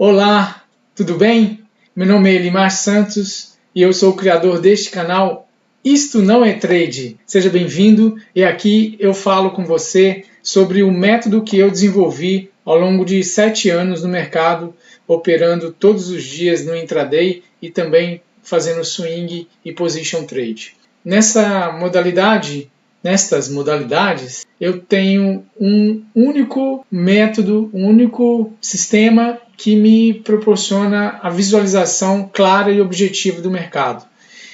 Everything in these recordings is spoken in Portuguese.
Olá, tudo bem? Meu nome é Elimar Santos e eu sou o criador deste canal Isto Não é Trade. Seja bem-vindo e aqui eu falo com você sobre o método que eu desenvolvi ao longo de 7 anos no mercado, operando todos os dias no intraday e também fazendo swing e position trade. Nestas modalidades, eu tenho um único método, um único sistema que me proporciona a visualização clara e objetiva do mercado.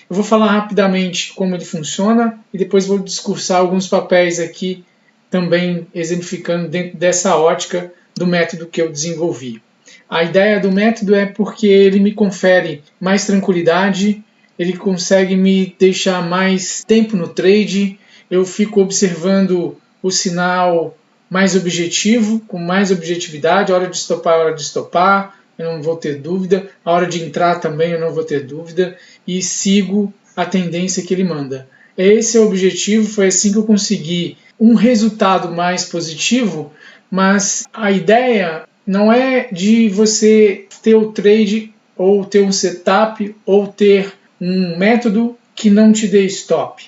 Eu vou falar rapidamente como ele funciona e depois vou discursar alguns papéis aqui, também exemplificando dentro dessa ótica do método que eu desenvolvi. A ideia do método é porque ele me confere mais tranquilidade, ele consegue me deixar mais tempo no trade, eu fico observando o sinal mais objetivo, com mais objetividade, a hora de estopar, eu não vou ter dúvida, a hora de entrar também eu não vou ter dúvida, e sigo a tendência que ele manda. Esse é o objetivo, foi assim que eu consegui um resultado mais positivo, mas a ideia não é de você ter o trade ou ter um setup ou ter um método que não te dê stop,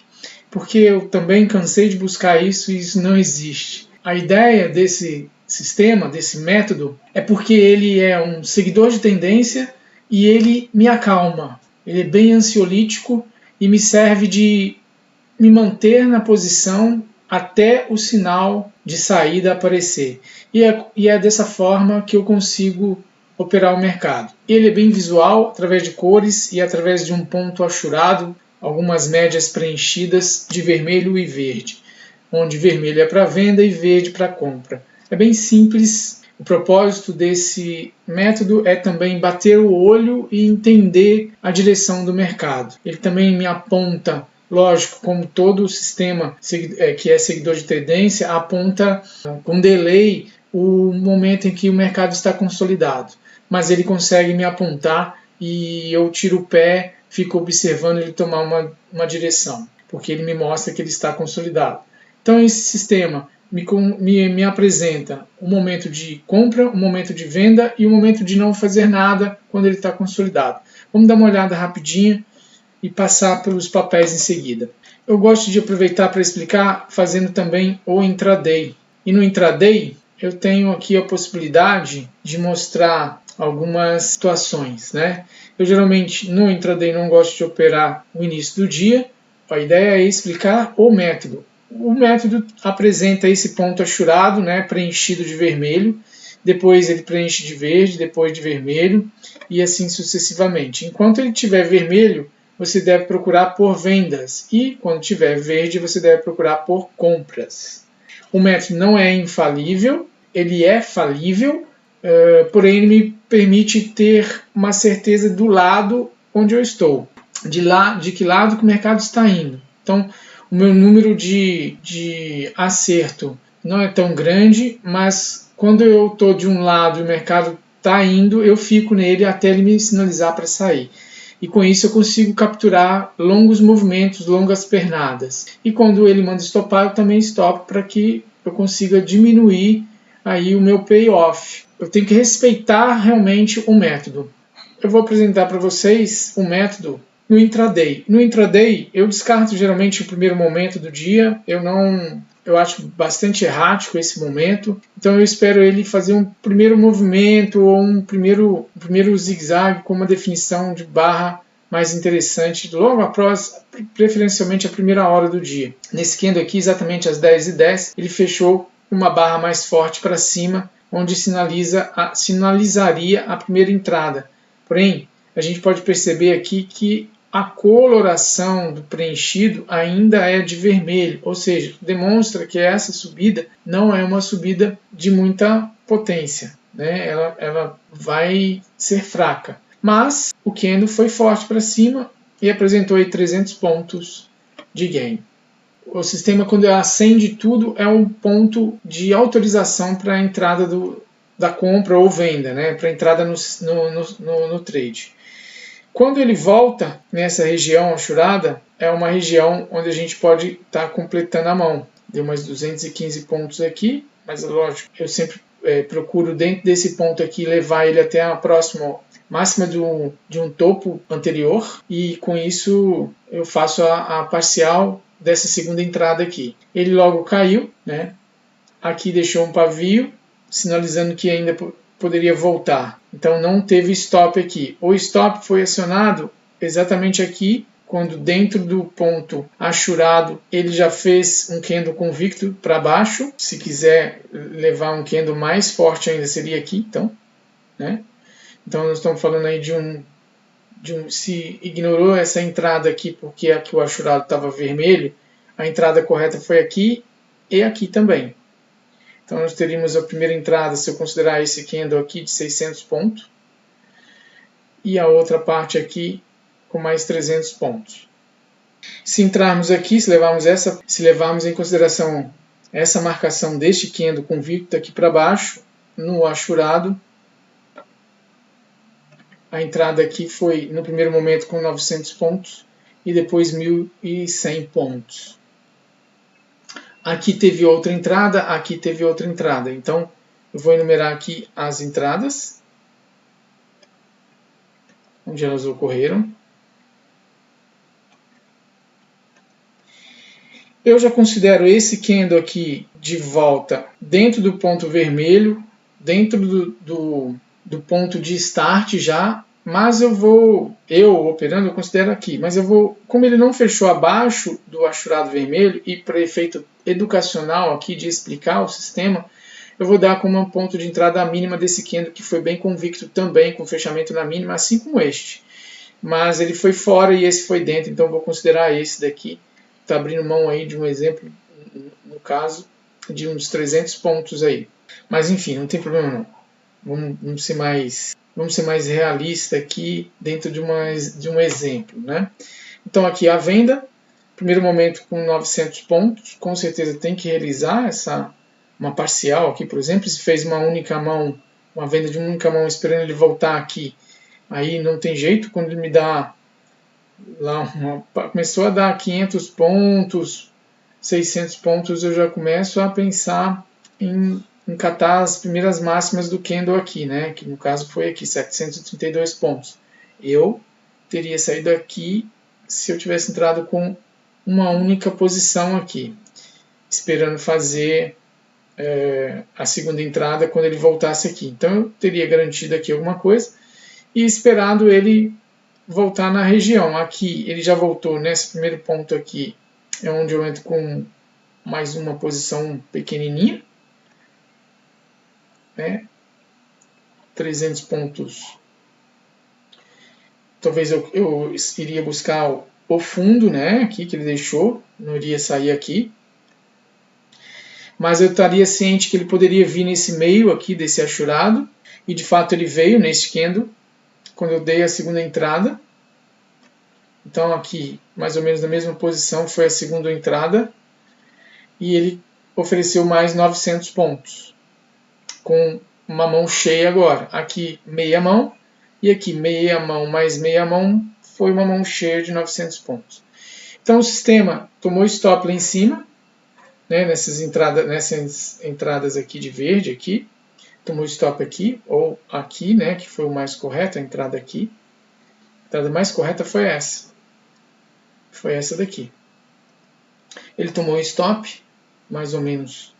porque eu também cansei de buscar isso e isso não existe. A ideia desse sistema, desse método, é porque ele é um seguidor de tendência e ele me acalma. Ele é bem ansiolítico e me serve de me manter na posição até o sinal de saída aparecer. E é dessa forma que eu consigo operar o mercado. Ele é bem visual, através de cores e através de um ponto achurado, algumas médias preenchidas de vermelho e verde, onde vermelho é para venda e verde para compra. É bem simples. O propósito desse método é também bater o olho e entender a direção do mercado. Ele também me aponta, lógico, como todo o sistema que é seguidor de tendência, aponta com delay o momento em que o mercado está consolidado. Mas ele consegue me apontar e eu tiro o pé, fico observando ele tomar uma direção, porque ele me mostra que ele está consolidado. Então esse sistema me apresenta um momento de compra, um momento de venda e um momento de não fazer nada quando ele está consolidado. Vamos dar uma olhada rapidinho e passar pelos papéis em seguida. Eu gosto de aproveitar para explicar fazendo também o intraday. E no intraday eu tenho aqui a possibilidade de mostrar algumas situações, né? Eu geralmente no intraday não gosto de operar o início do dia. A ideia é explicar o método. O método apresenta esse ponto achurado, né, preenchido de vermelho, depois ele preenche de verde, depois de vermelho e assim sucessivamente. Enquanto ele estiver vermelho, você deve procurar por vendas e quando tiver verde, você deve procurar por compras. O método não é infalível, ele é falível, porém ele me permite ter uma certeza do lado onde eu estou, de que lado que o mercado está indo. Então, o meu número de acerto não é tão grande, mas quando eu estou de um lado e o mercado está indo, eu fico nele até ele me sinalizar para sair. E com isso eu consigo capturar longos movimentos, longas pernadas. E quando ele manda stopar, eu também stop para que eu consiga diminuir aí o meu payoff. Eu tenho que respeitar realmente o método. Eu vou apresentar para vocês o método no intraday. No intraday, eu descarto geralmente o primeiro momento do dia. Eu acho bastante errático esse momento. Então eu espero ele fazer um primeiro movimento ou um primeiro zigue-zague com uma definição de barra mais interessante logo após, preferencialmente a primeira hora do dia. Nesse candle aqui, exatamente às 10h10, ele fechou uma barra mais forte para cima, onde sinalizaria a primeira entrada. Porém, a gente pode perceber aqui que a coloração do preenchido ainda é de vermelho, ou seja, demonstra que essa subida não é uma subida de muita potência, né? Ela vai ser fraca. Mas o candle foi forte para cima e apresentou aí 300 pontos de gain. O sistema, quando acende tudo, é um ponto de autorização para a entrada da compra ou venda, né? Para a entrada no trade. Quando ele volta nessa região achurada, é uma região onde a gente pode estar completando a mão. Deu mais 215 pontos aqui, mas lógico, eu sempre procuro dentro desse ponto aqui levar ele até a próxima máxima de um topo anterior, e com isso eu faço a parcial dessa segunda entrada aqui. Ele logo caiu, né? Aqui deixou um pavio, sinalizando que ainda poderia voltar. Então não teve stop aqui. O stop foi acionado exatamente aqui, quando dentro do ponto achurado ele já fez um candle convicto para baixo. Se quiser levar um candle mais forte ainda seria aqui, então, né? Então nós estamos falando aí de um se ignorou essa entrada aqui porque aqui o achurado estava vermelho, a entrada correta foi aqui e aqui também. Então nós teríamos a primeira entrada, se eu considerar esse candle aqui, de 600 pontos, e a outra parte aqui com mais 300 pontos. Se entrarmos aqui, se levarmos em consideração essa marcação deste candle convicto aqui para baixo, no achurado, a entrada aqui foi no primeiro momento com 900 pontos e depois 1.100 pontos. Aqui teve outra entrada, aqui teve outra entrada. Então, eu vou enumerar aqui as entradas, onde elas ocorreram. Eu já considero esse candle aqui de volta dentro do ponto vermelho, dentro do ponto de start já, mas eu operando, eu considero aqui, mas eu vou, como ele não fechou abaixo do achurado vermelho, e para efeito educacional aqui de explicar o sistema, eu vou dar como um ponto de entrada a mínima desse candle, que foi bem convicto também, com fechamento na mínima, assim como este. Mas ele foi fora e esse foi dentro, então eu vou considerar esse daqui. Está abrindo mão aí de um exemplo, no caso, de uns 300 pontos aí. Mas enfim, não tem problema não. Vamos ser mais realista aqui dentro de um exemplo, né? Então aqui a venda, primeiro momento com 900 pontos, com certeza tem que realizar uma parcial aqui, por exemplo, se fez uma única mão, uma venda de uma única mão esperando ele voltar aqui, aí não tem jeito, quando ele me dá lá começou a dar 500 pontos, 600 pontos, eu já começo a pensar em catar as primeiras máximas do candle aqui, né? Que no caso foi aqui, 732 pontos. Eu teria saído aqui se eu tivesse entrado com uma única posição aqui, esperando fazer a segunda entrada quando ele voltasse aqui. Então eu teria garantido aqui alguma coisa e esperado ele voltar na região. Aqui ele já voltou nesse primeiro ponto aqui, é onde eu entro com mais uma posição pequenininha, né? 300 pontos. Talvez eu iria buscar o fundo, né? Aqui que ele deixou, não iria sair aqui. Mas eu estaria ciente que ele poderia vir nesse meio aqui desse achurado, e de fato ele veio nesse candle quando eu dei a segunda entrada. Então aqui, mais ou menos na mesma posição, foi a segunda entrada, e ele ofereceu mais 900 pontos, com uma mão cheia agora. Aqui meia mão, e aqui meia mão mais meia mão, foi uma mão cheia de 900 pontos. Então o sistema tomou stop lá em cima, né, nessas entradas aqui de verde, aqui, tomou stop aqui, ou aqui, né, que foi o mais correto, a entrada aqui. A entrada mais correta foi essa. Foi essa daqui. Ele tomou stop, mais ou menos.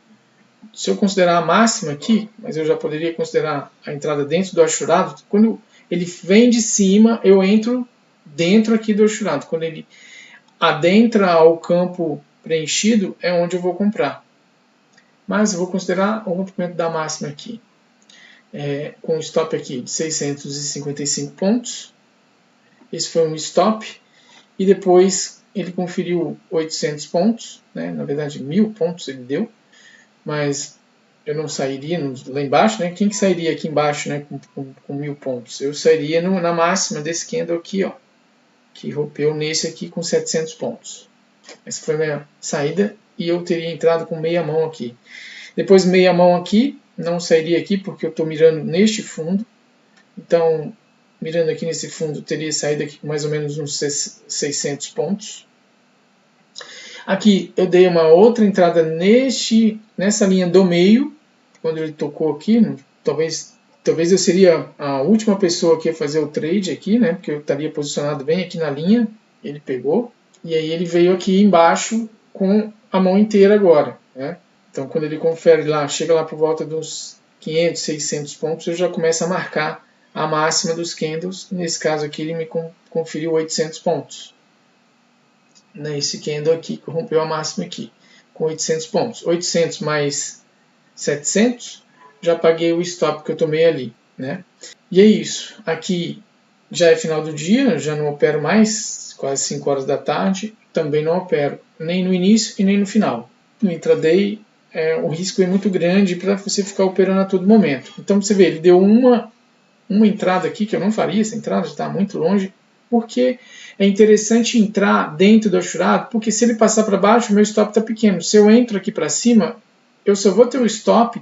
Se eu considerar a máxima aqui, mas eu já poderia considerar a entrada dentro do achurado, quando ele vem de cima, eu entro dentro aqui do achurado. Quando ele adentra ao campo preenchido, é onde eu vou comprar. Mas eu vou considerar o rompimento da máxima aqui. Com o stop aqui de 655 pontos. Esse foi um stop. E depois ele conferiu 800 pontos, né? Na verdade 1000 pontos ele deu, mas eu não sairia lá embaixo, né? Quem que sairia aqui embaixo, né, com 1000 pontos? Eu sairia na máxima desse candle aqui, ó, que rompeu nesse aqui com 700 pontos. Essa foi a minha saída e eu teria entrado com meia mão aqui. Depois meia mão aqui, não sairia aqui porque eu estou mirando neste fundo, então mirando aqui nesse fundo, teria saído aqui com mais ou menos uns 600 pontos. Aqui eu dei uma outra entrada nessa linha do meio, quando ele tocou aqui, talvez eu seria a última pessoa que ia fazer o trade aqui, né? Porque eu estaria posicionado bem aqui na linha. Ele pegou e aí ele veio aqui embaixo com a mão inteira agora, né? Então quando ele confere lá, chega lá por volta dos 500, 600 pontos, eu já começo a marcar a máxima dos candles. Nesse caso aqui ele me conferiu 800 pontos. Nesse candle aqui que rompeu a máxima aqui com 800 pontos. 800 mais 700, já paguei o stop que eu tomei ali, né? E é isso. Aqui já é final do dia, já não opero mais, quase 5 horas da tarde. Também não opero nem no início e nem no final. No intraday, o risco é muito grande para você ficar operando a todo momento. Então você vê, ele deu uma entrada aqui, que eu não faria, essa entrada já está muito longe, porque é interessante entrar dentro do achurado, porque se ele passar para baixo, o meu stop está pequeno. Se eu entro aqui para cima, eu só vou ter o stop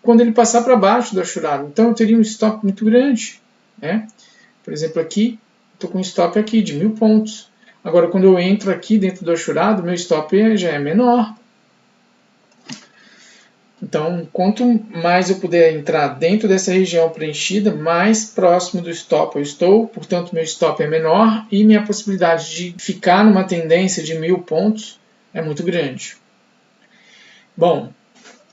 quando ele passar para baixo do achurado. Então eu teria um stop muito grande, né? Por exemplo, aqui, estou com um stop aqui de 1000 pontos. Agora, quando eu entro aqui dentro do achurado, meu stop já é menor. Então, quanto mais eu puder entrar dentro dessa região preenchida, mais próximo do stop eu estou, portanto, meu stop é menor e minha possibilidade de ficar numa tendência de 1000 pontos é muito grande. Bom,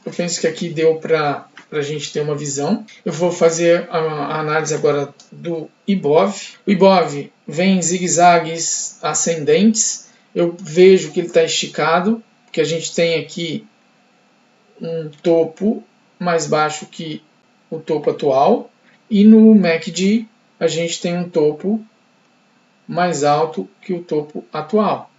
eu penso que aqui deu para a gente ter uma visão. Eu vou fazer a análise agora do IBOV. O IBOV vem em zigue-zagues ascendentes. Eu vejo que ele está esticado, porque a gente tem aqui um topo mais baixo que o topo atual, e no MACD a gente tem um topo mais alto que o topo atual.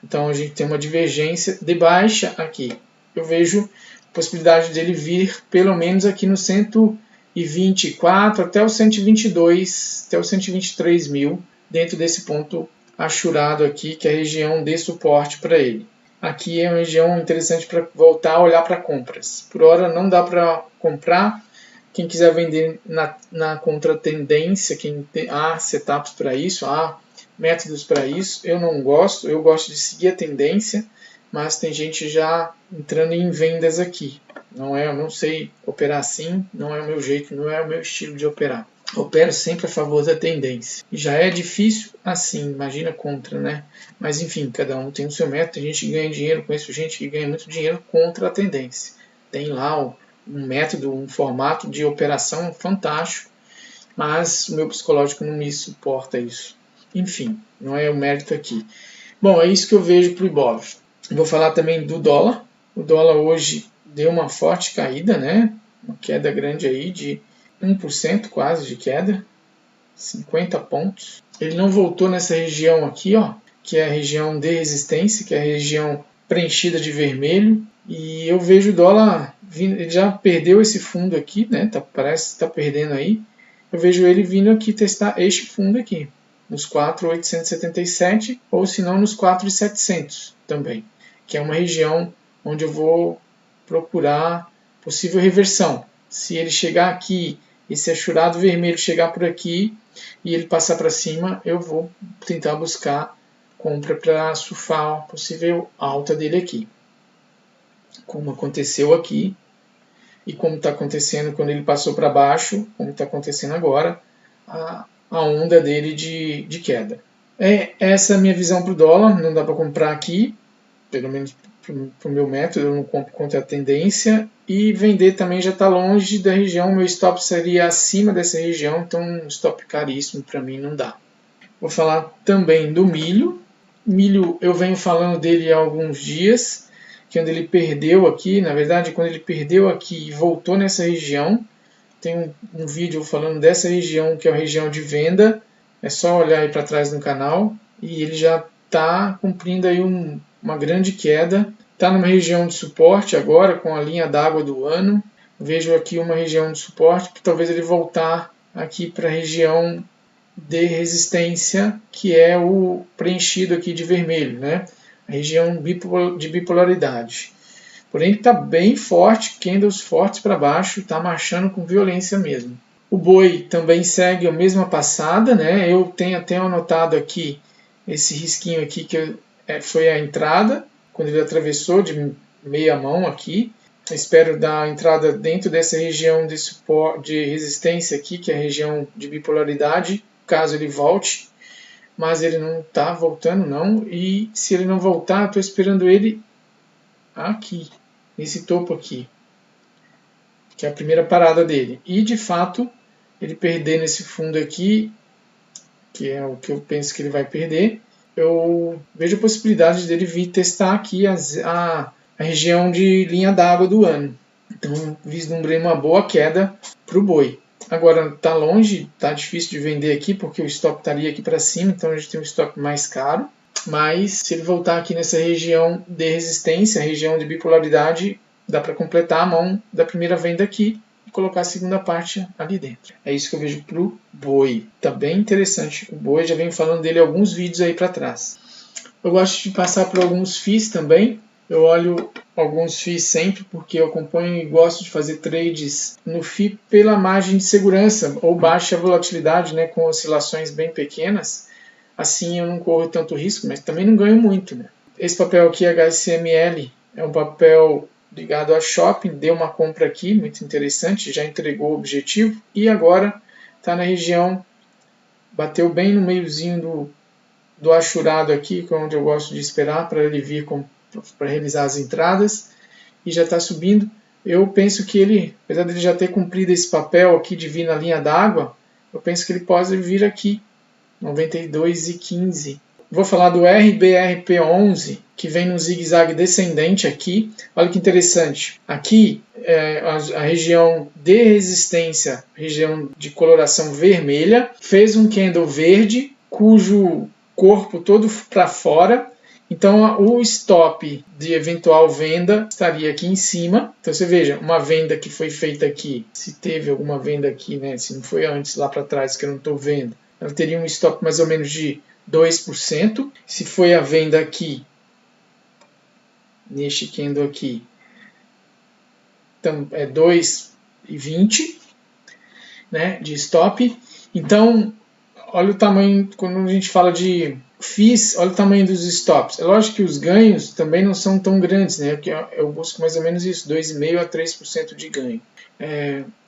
Então a gente tem uma divergência de baixa aqui. Eu vejo a possibilidade dele vir pelo menos aqui no 124 até o 122, até o 123 mil, dentro desse ponto achurado aqui, que é a região de suporte para ele. Aqui é uma região interessante para voltar a olhar para compras. Por hora não dá para comprar. Quem quiser vender na contratendência, há setups para isso, há métodos para isso. Eu não gosto, eu gosto de seguir a tendência, mas tem gente já entrando em vendas aqui. Eu não sei operar assim, não é o meu jeito, não é o meu estilo de operar. Opero sempre a favor da tendência. E já é difícil assim, imagina contra, né? Mas enfim, cada um tem o seu método. Tem gente que ganha dinheiro, conheço gente que ganha muito dinheiro contra a tendência. Tem lá um método, um formato de operação fantástico, mas o meu psicológico não me suporta isso. Enfim, não é o mérito aqui. Bom, é isso que eu vejo para o IBOV. Vou falar também do dólar. O dólar hoje deu uma forte caída, né? Uma queda grande aí de 1% quase de queda, 50 pontos. Ele não voltou nessa região aqui, ó, que é a região de resistência, que é a região preenchida de vermelho. E eu vejo o dólar, ele já perdeu esse fundo aqui, né? Parece que está perdendo aí. Eu vejo ele vindo aqui testar este fundo aqui, nos 4.877 ou se não nos 4.700 também, que é uma região onde eu vou procurar possível reversão. Se ele chegar aqui, esse achurado vermelho chegar por aqui e ele passar para cima, eu vou tentar buscar compra para surfar a possível alta dele aqui. Como aconteceu aqui e como está acontecendo quando ele passou para baixo, como está acontecendo agora, a onda dele de queda. Essa é a minha visão para o dólar, não dá para comprar aqui, pelo menos para o meu método, eu não compro contra a tendência, e vender também já está longe da região, meu stop seria acima dessa região, então um stop caríssimo para mim não dá. Vou falar também do milho. Milho eu venho falando dele há alguns dias, que quando ele perdeu aqui, na verdade quando ele perdeu aqui e voltou nessa região, tem um vídeo falando dessa região, que é a região de venda, é só olhar aí para trás no canal, e ele já está cumprindo aí uma grande queda, está numa região de suporte agora, com a linha d'água do ano, vejo aqui uma região de suporte, para talvez ele voltar aqui para a região de resistência, que é o preenchido aqui de vermelho, né? A região de bipolaridade. Porém, está bem forte, candles fortes para baixo, está marchando com violência mesmo. O boi também segue a mesma passada, né? Eu tenho até anotado aqui esse risquinho aqui que foi a entrada, quando ele atravessou de meia mão aqui, Eu espero dar entrada dentro dessa região de suporte, de resistência aqui, que é a região de bipolaridade, caso ele volte. Mas ele não está voltando não, e se ele não voltar, estou esperando ele aqui, nesse topo aqui, que é a primeira parada dele. E de fato, ele perder nesse fundo aqui, que é o que eu penso que ele vai perder, eu vejo a possibilidade dele vir testar aqui a região de linha d'água do ano. Então, vislumbrei uma boa queda para o boi. Agora está longe, está difícil de vender aqui porque o stop estaria aqui para cima, então a gente tem um stop mais caro. Mas se ele voltar aqui nessa região de resistência, região de bipolaridade, dá para completar a mão da primeira venda aqui e colocar a segunda parte ali dentro. É isso que eu vejo para o boi. Está bem interessante. O boi, já venho falando dele alguns vídeos aí para trás. Eu gosto de passar por alguns FIIs também. Eu olho alguns FIIs sempre porque eu acompanho e gosto de fazer trades no FII pela margem de segurança ou baixa volatilidade, né, com oscilações bem pequenas. Assim eu não corro tanto risco, mas também não ganho muito, né? Esse papel aqui, HSML, é um papel ligado a shopping, deu uma compra aqui, muito interessante, já entregou o objetivo e agora está na região, bateu bem no meiozinho do achurado aqui, que é onde eu gosto de esperar para ele vir para realizar as entradas, e já está subindo. Eu penso que ele, apesar de ele já ter cumprido esse papel aqui de vir na linha d'água, eu penso que ele pode vir aqui, 92,15. Vou falar do RBRP11, que vem no zigue-zague descendente aqui. Olha que interessante. Aqui é a região de resistência, região de coloração vermelha, fez um candle verde, cujo corpo todo para fora. Então o stop de eventual venda estaria aqui em cima. Então você veja, uma venda que foi feita aqui, se teve alguma venda aqui, né? Se não foi antes lá para trás que eu não estou vendo, ela teria um stop mais ou menos de 2%. Se foi a venda aqui, neste candle aqui, então é 2,20, né, de stop. Então, olha o tamanho, quando a gente fala de FIIs, olha o tamanho dos stops. É lógico que os ganhos também não são tão grandes, né? Porque eu busco mais ou menos isso, 2,5% a 3% de ganho.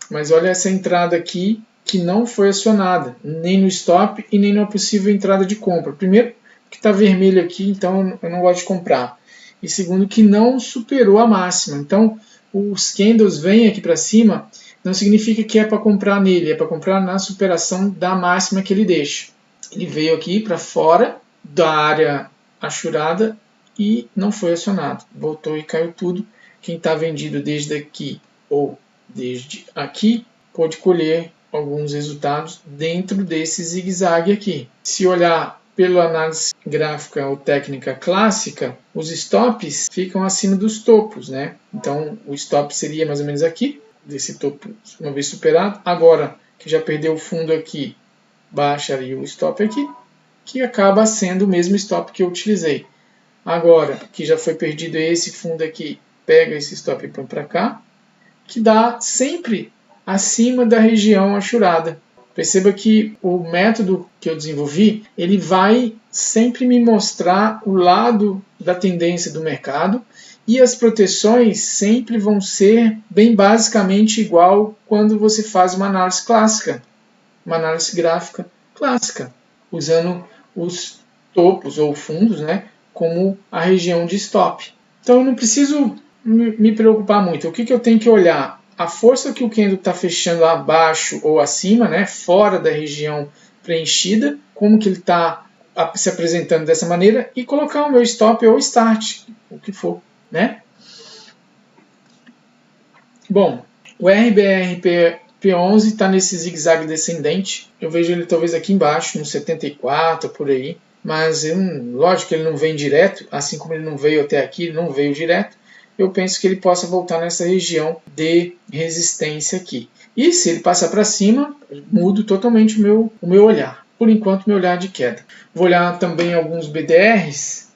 Mas olha essa entrada aqui, que não foi acionada, nem no stop e nem na possível entrada de compra. Primeiro, que está vermelho aqui, então eu não gosto de comprar. E segundo, que não superou a máxima. Então, os candles vêm aqui para cima, não significa que é para comprar nele, é para comprar na superação da máxima que ele deixa. Ele veio aqui para fora da área achurada e não foi acionado. Voltou e caiu tudo. Quem está vendido desde aqui ou desde aqui pode colher alguns resultados dentro desse zigue-zague aqui. Se olhar pela análise gráfica ou técnica clássica, os stops ficam acima dos topos, né? Então o stop seria mais ou menos aqui, desse topo uma vez superado. Agora que já perdeu o fundo aqui, baixaria o stop aqui, que acaba sendo o mesmo stop que eu utilizei. Agora que já foi perdido esse fundo aqui, pega esse stop e põe para cá, que dá sempre acima da região achurada. Perceba que o método que eu desenvolvi, ele vai sempre me mostrar o lado da tendência do mercado e as proteções sempre vão ser bem basicamente igual quando você faz uma análise clássica, uma análise gráfica clássica, usando os topos ou fundos, né, como a região de stop. Então eu não preciso me preocupar muito. O que eu tenho que olhar? A força que o candle está fechando abaixo ou acima, né, fora da região preenchida, como que ele está se apresentando dessa maneira, e colocar o meu stop ou start, o que for, né? Bom, o RBRP11 está nesse zigue-zague descendente. Eu vejo ele talvez aqui embaixo, no 74, por aí. Mas lógico que ele não vem direto, assim como ele não veio até aqui, ele não veio direto. Eu penso que ele possa voltar nessa região de resistência aqui. E se ele passar para cima, mudo totalmente o meu olhar. Por enquanto, meu olhar de queda. Vou olhar também alguns BDRs.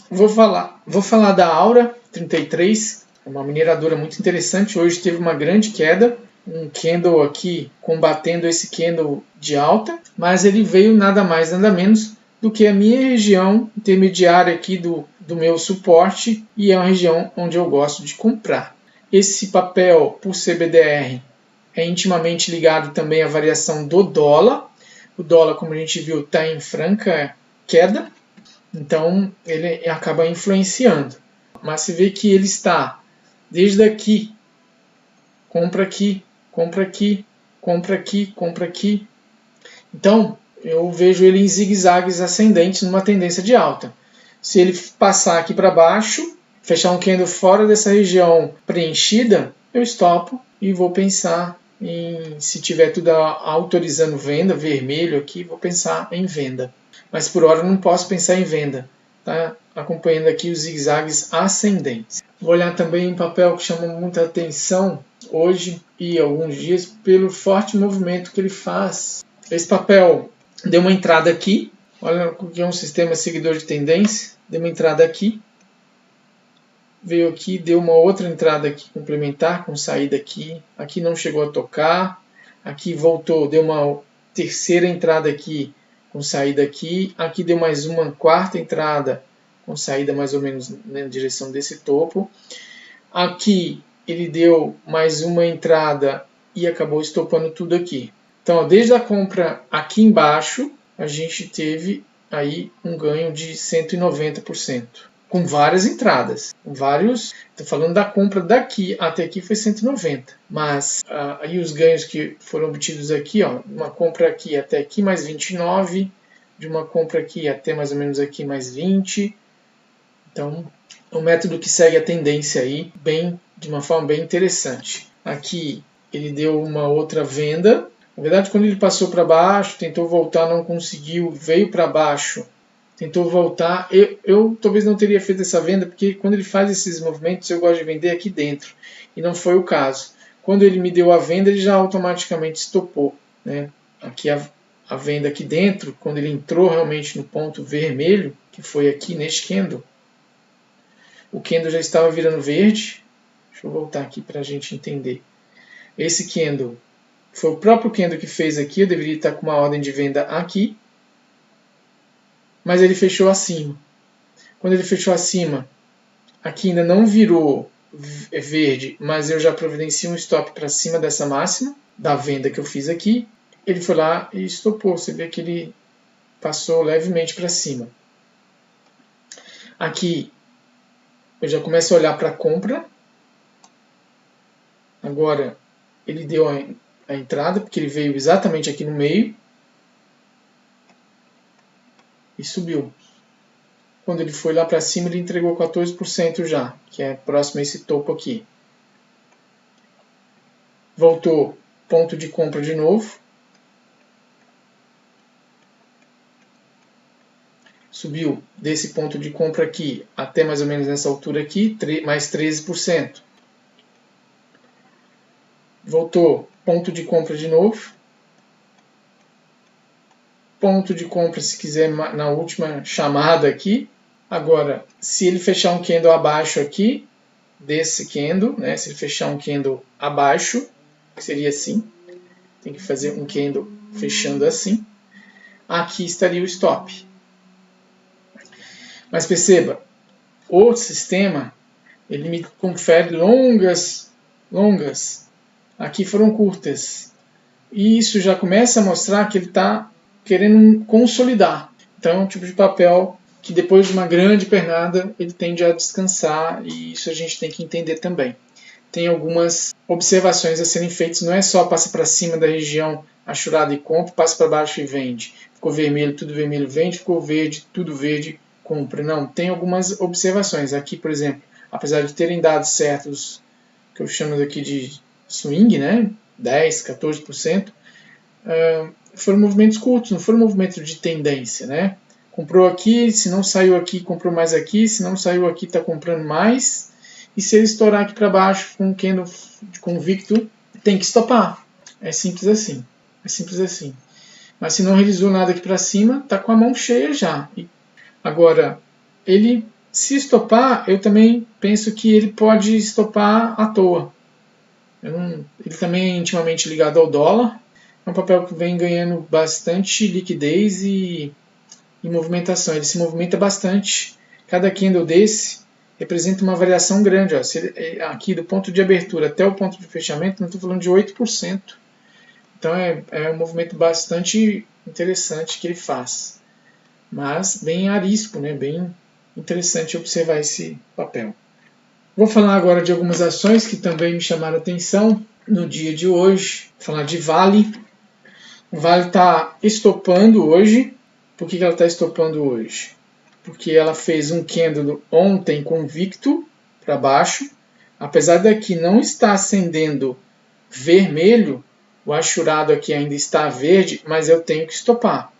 Vou falar da Aura 33, uma mineradora muito interessante. Hoje teve uma grande queda, um candle aqui combatendo esse candle de alta, mas ele veio nada mais, nada menos do que a minha região intermediária aqui do meu suporte, e é uma região onde eu gosto de comprar. Esse papel, por ser BDR, é intimamente ligado também à variação do dólar. O dólar, como a gente viu, está em franca queda, então ele acaba influenciando. Mas se vê que ele está desde aqui, compra aqui, compra aqui, compra aqui, compra aqui. Então eu vejo ele em zigue-zagues ascendentes numa tendência de alta. Se ele passar aqui para baixo, fechar um candle fora dessa região preenchida, eu estopo e vou pensar em, se tiver tudo autorizando venda, vermelho aqui, vou pensar em venda. Mas por hora eu não posso pensar em venda. Tá acompanhando aqui os zigue-zagues ascendentes. Vou olhar também um papel que chama muita atenção hoje e alguns dias pelo forte movimento que ele faz. Esse papel deu uma entrada aqui. Olha o que é um sistema seguidor de tendência. Deu uma entrada aqui. Veio aqui, deu uma outra entrada aqui complementar com saída aqui. Aqui não chegou a tocar. Aqui voltou, deu uma terceira entrada aqui com saída aqui. Aqui deu mais uma quarta entrada com saída mais ou menos na direção desse topo. Aqui ele deu mais uma entrada e acabou estopando tudo aqui. Então, desde a compra aqui embaixo, a gente teve aí um ganho de 190%. Com várias entradas, estou falando da compra daqui até aqui foi 190, mas aí os ganhos que foram obtidos aqui, ó, uma compra aqui até aqui mais 29, de uma compra aqui até mais ou menos aqui mais 20, então é um método que segue a tendência aí de uma forma bem interessante. Aqui ele deu uma outra venda, na verdade quando ele passou para baixo, tentou voltar, não conseguiu, veio para baixo, tentou voltar. Eu talvez não teria feito essa venda, porque quando ele faz esses movimentos eu gosto de vender aqui dentro, e não foi o caso. Quando ele me deu a venda, ele já automaticamente estopou, né? Aqui a venda aqui dentro, quando ele entrou realmente no ponto vermelho, que foi aqui neste candle, o candle já estava virando verde. Deixa eu voltar aqui para a gente entender. Esse candle foi o próprio candle que fez aqui, eu deveria estar com uma ordem de venda aqui, mas ele fechou acima. Quando ele fechou acima, aqui ainda não virou verde, mas eu já providencio um stop para cima dessa máxima, da venda que eu fiz aqui. Ele foi lá e estopou, você vê que ele passou levemente para cima. Aqui eu já começo a olhar para a compra. Agora ele deu a entrada, porque ele veio exatamente aqui no meio e subiu. Quando ele foi lá para cima, ele entregou 14% já, que é próximo a esse topo aqui. Voltou, ponto de compra de novo. Subiu desse ponto de compra aqui até mais ou menos nessa altura aqui, mais 13%. Voltou, ponto de compra de novo. Ponto de compra, se quiser, na última chamada aqui. Agora, se ele fechar um candle abaixo aqui, desse candle, né? Se ele fechar um candle abaixo, que seria assim, tem que fazer um candle fechando assim, aqui estaria o stop. Mas perceba, o sistema, ele me confere longas, aqui foram curtas. E isso já começa a mostrar que ele está querendo consolidar. Então é um tipo de papel que depois de uma grande pernada ele tende a descansar, e isso a gente tem que entender também. Tem algumas observações a serem feitas, não é só passa para cima da região achurada e compra, passa para baixo e vende. Ficou vermelho, tudo vermelho, vende, ficou verde, tudo verde, compra. Não, tem algumas observações. Aqui, por exemplo, apesar de terem dados certos, que eu chamo aqui de swing, né, 10, 14%, foram movimentos curtos, não foram movimentos de tendência, né? Comprou aqui, se não saiu aqui, comprou mais aqui, se não saiu aqui, está comprando mais, e se ele estourar aqui para baixo com um candle convicto, tem que estopar. É simples assim. É simples assim. Mas se não realizou nada aqui para cima, está com a mão cheia já. Agora, ele se estopar, eu também penso que ele pode estopar à toa. Ele também é intimamente ligado ao dólar. É um papel que vem ganhando bastante liquidez e movimentação. Ele se movimenta bastante. Cada candle desse, representa uma variação grande. Ó. Aqui do ponto de abertura até o ponto de fechamento, não estou falando de 8%. Então é um movimento bastante interessante que ele faz. Mas bem arisco, né? Bem interessante observar esse papel. Vou falar agora de algumas ações que também me chamaram a atenção no dia de hoje. Vou falar de Vale. O Vale está estopando hoje. Por que ela está estopando hoje? Porque ela fez um candle ontem convicto para baixo. Apesar daqui não estar acendendo vermelho, o achurado aqui ainda está verde, mas eu tenho que estopar.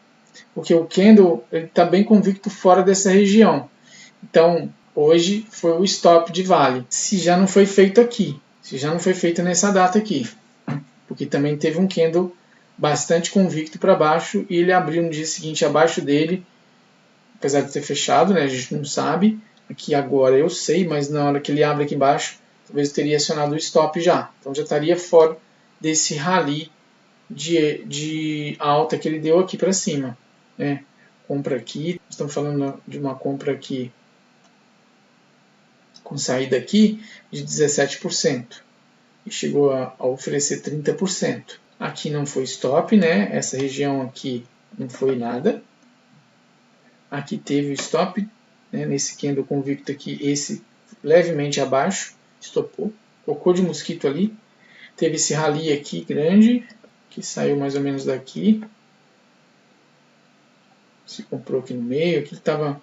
Porque o candle está bem convicto fora dessa região. Então, hoje foi o stop de Vale. Se já não foi feito aqui, se já não foi feito nessa data aqui. Porque também teve um candle bastante convicto para baixo e ele abriu no dia seguinte abaixo dele, apesar de ter fechado, né, a gente não sabe. Aqui agora eu sei, mas na hora que ele abre aqui embaixo, talvez eu teria acionado o stop já. Então já estaria fora desse rally de alta que ele deu aqui para cima. Né? Compra aqui, estamos falando de uma compra aqui com saída aqui de 17% e chegou a oferecer 30%. Aqui não foi stop, né? Essa região aqui não foi nada. Aqui teve o stop, né? Nesse candle convicto aqui, esse levemente abaixo, estopou, cocô de mosquito ali. Teve esse rally aqui grande, que saiu mais ou menos daqui. Se comprou aqui no meio, aqui estava...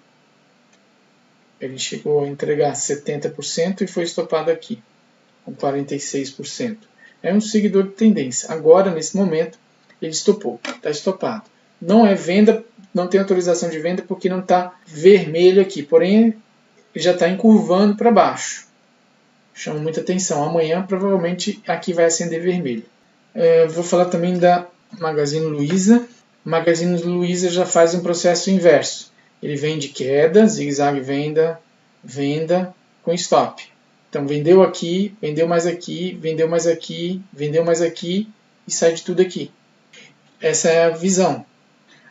Ele chegou a entregar 70% e foi estopado aqui, com 46%. É um seguidor de tendência. Agora, nesse momento, ele estopou, está estopado. Não é venda, não tem autorização de venda porque não está vermelho aqui, porém ele já está encurvando para baixo. Chama muita atenção. Amanhã, provavelmente, aqui vai acender vermelho. Vou falar também da Magazine Luiza. Magazine Luiza já faz um processo inverso. Ele vem de queda, zigue-zague, venda, venda com stop. Então vendeu aqui, vendeu mais aqui, vendeu mais aqui, vendeu mais aqui e sai de tudo aqui. Essa é a visão.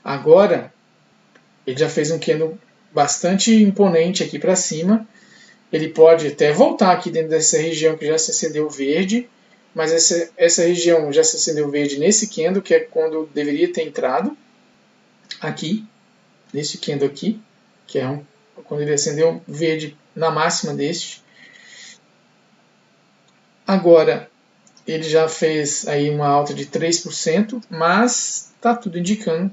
Agora, ele já fez um candle bastante imponente aqui para cima. Ele pode até voltar aqui dentro dessa região que já se acendeu verde, mas essa região já se acendeu verde nesse candle, que é quando deveria ter entrado aqui. Nesse candle aqui, que é quando ele acendeu verde na máxima deste. Agora, ele já fez aí uma alta de 3%, mas está tudo indicando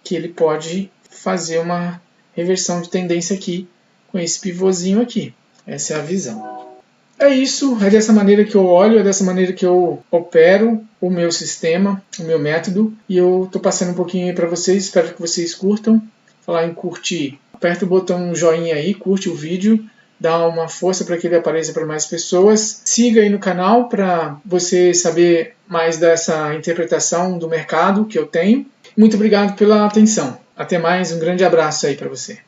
que ele pode fazer uma reversão de tendência aqui, com esse pivôzinho aqui. Essa é a visão. É isso, é dessa maneira que eu olho, é dessa maneira que eu opero o meu sistema, o meu método, e eu estou passando um pouquinho aí para vocês, espero que vocês curtam. Falar em curtir, aperta o botão joinha aí, curte o vídeo, dá uma força para que ele apareça para mais pessoas. Siga aí no canal para você saber mais dessa interpretação do mercado que eu tenho. Muito obrigado pela atenção. Até mais, um grande abraço aí para você.